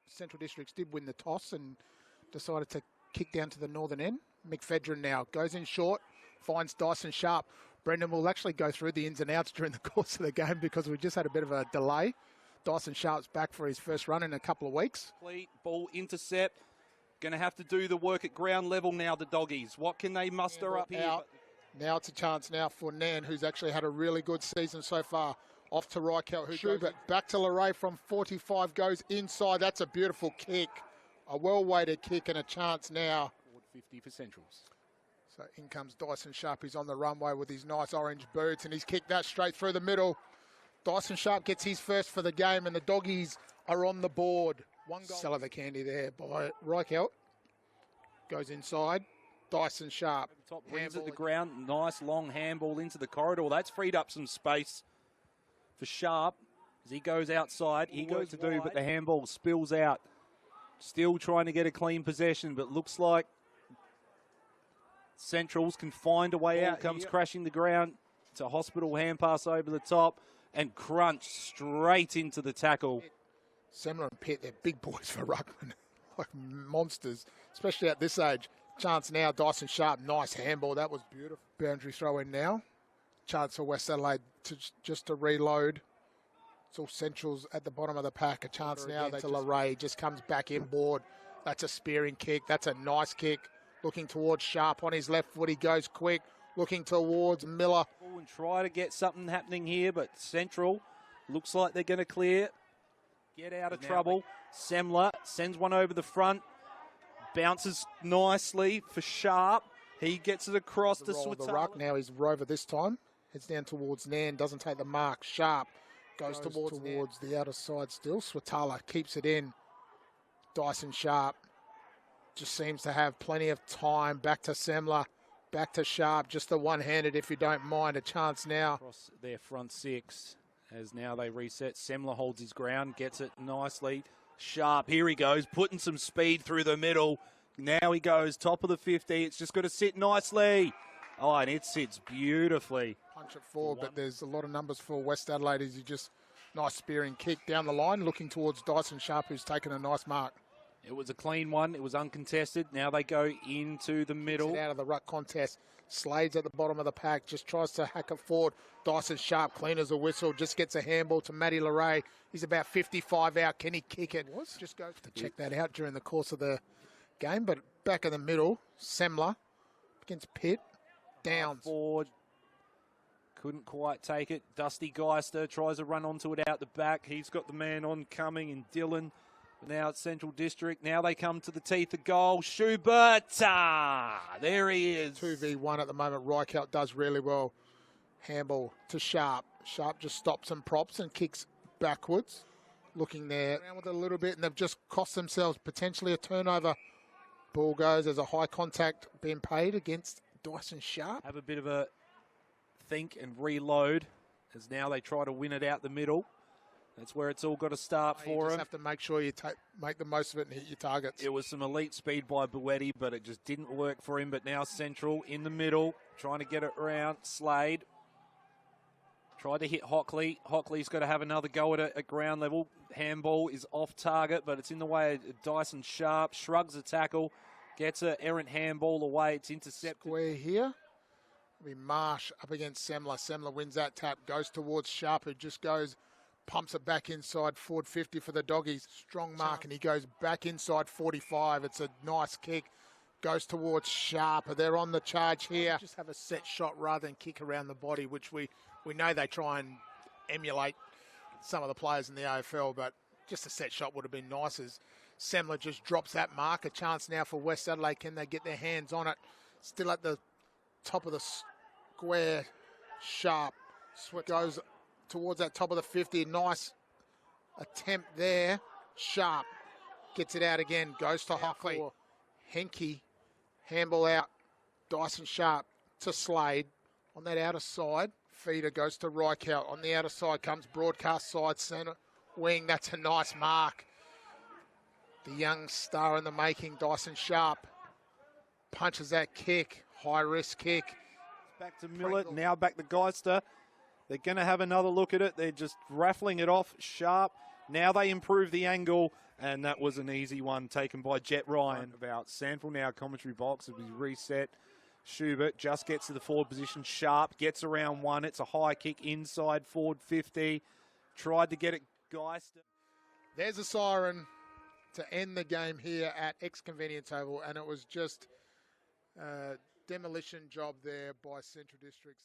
Central Districts did win the toss and decided to kick down to the northern end. McFedrin now goes in short, finds Dyson Sharp. Brendan will actually go through the ins and outs during the course of the game because we just had a bit of a delay. Dyson Sharp's back for his first run in a couple of weeks. Ball intercept. Going to have to do the work at ground level now, the doggies. What can they muster up here? Now it's a chance now for Nan, who's actually had a really good season so far. Off to Reichelt, who Schubert back to Luray from 45, goes inside. That's a beautiful kick. A well-weighted kick and a chance now. 50 for Centrals. So in comes Dyson Sharp. He's on the runway with his nice orange boots, and he's kicked that straight through the middle. Dyson Sharp gets his first for the game, and the doggies are on the board. One goal. Sell of the candy there by Reichelt. Goes inside. Dyson Sharp. Top hands at the ground. Nice long handball into the corridor. That's freed up some space for Sharp as he goes outside. He goes to do, but the handball spills out. Still trying to get a clean possession, but looks like Centrals can find a way out. Comes crashing the ground. It's a hospital hand pass over the top and crunch straight into the tackle. Semler and Pitt, they're big boys for ruckman, like monsters, especially at this age. Chance now, Dyson Sharp, nice handball. That was beautiful. Boundary throw in now. Chance for West Adelaide just to reload. It's all Centrals at the bottom of the pack. A chance now to Luray, just comes back inboard. That's a spearing kick. That's a nice kick. Looking towards Sharp on his left foot. He goes quick. Looking towards Miller. And try to get something happening here, but Central looks like they're going to clear. Get out of trouble. Semler sends one over the front. Bounces nicely for Sharp. He gets it across to Swatala. The ruck now is Rover this time. Heads down towards Nan. Doesn't take the mark. Sharp goes towards the outer side still. Swatala keeps it in. Dyson Sharp just seems to have plenty of time. Back to Semler. Back to Sharp. Just the one-handed if you don't mind. A chance now. Across their front six as now they reset. Semler holds his ground. Gets it nicely. Sharp, here he goes, putting some speed through the middle. Now he goes, top of the 50. It's just got to sit nicely. Oh, and it sits beautifully. Punch it forward, but there's a lot of numbers for West Adelaide as he just nice spearing kick down the line, looking towards Dyson Sharp, who's taken a nice mark. It was a clean one. It was uncontested. Now they go into the middle. Out of the ruck contest. Slade's at the bottom of the pack. Just tries to hack it forward. Dyson Sharp, clean as a whistle. Just gets a handball to Matty Luray. He's about 55 out. Can he kick it? Just goes to check that out during the course of the game. But back in the middle, Semler against Pitt. Downs. Forward. Couldn't quite take it. Dusty Geister tries to run onto it out the back. He's got the man on coming in Dylan. Now it's Central District. Now they come to the teeth of goal. Schubert. There he is. 2v1 at the moment. Reichelt does really well. Handball to Sharp. Sharp just stops and props and kicks backwards. Looking there around with it a little bit, and they've just cost themselves potentially a turnover. Ball goes. There's a high contact being paid against Dyson Sharp. Have a bit of a think and reload as now they try to win it out the middle. That's where it's all got to start for him. You just have to make sure you make the most of it and hit your targets. It was some elite speed by Buetti, but it just didn't work for him. But now Central in the middle, trying to get it around. Slade tried to hit Hockley. Hockley's got to have another go at it at ground level. Handball is off target, but it's in the way of Dyson Sharp. Shrugs a tackle, gets an errant handball away. It's intercepted. Square here. It'll be Marsh up against Semler. Semler wins that tap, goes towards Sharp, who just goes... Pumps it back inside, forward 50 for the doggies. Strong mark, and he goes back inside 45. It's a nice kick. Goes towards Sharp. They're on the charge here. Just have a set shot rather than kick around the body, which we know they try and emulate some of the players in the AFL, but just a set shot would have been nice as Semler just drops that mark. A chance now for West Adelaide. Can they get their hands on it? Still at the top of the square. Sharp goes towards that top of the 50. Nice attempt there. Sharp gets it out again. Goes to Hockley. Henke. Handball out. Dyson Sharp to Slade. On that outer side. Feeder goes to Reichelt. On the outer side comes broadcast side centre wing. That's a nice mark. The young star in the making, Dyson Sharp. Punches that kick. High risk kick. Back to Millett. Now back to Geister. They're going to have another look at it. They're just raffling it off. Sharp Now they improve the angle, and that was an easy one taken by Jet Ryan. About SANFL now, commentary box, as we reset. Schubert just gets to the forward position. Sharp gets around one. It's a high kick inside forward 50. Tried to get it Geist. There's a siren to end the game here at Ex-Convenience Oval, and it was just a demolition job there by Central Districts.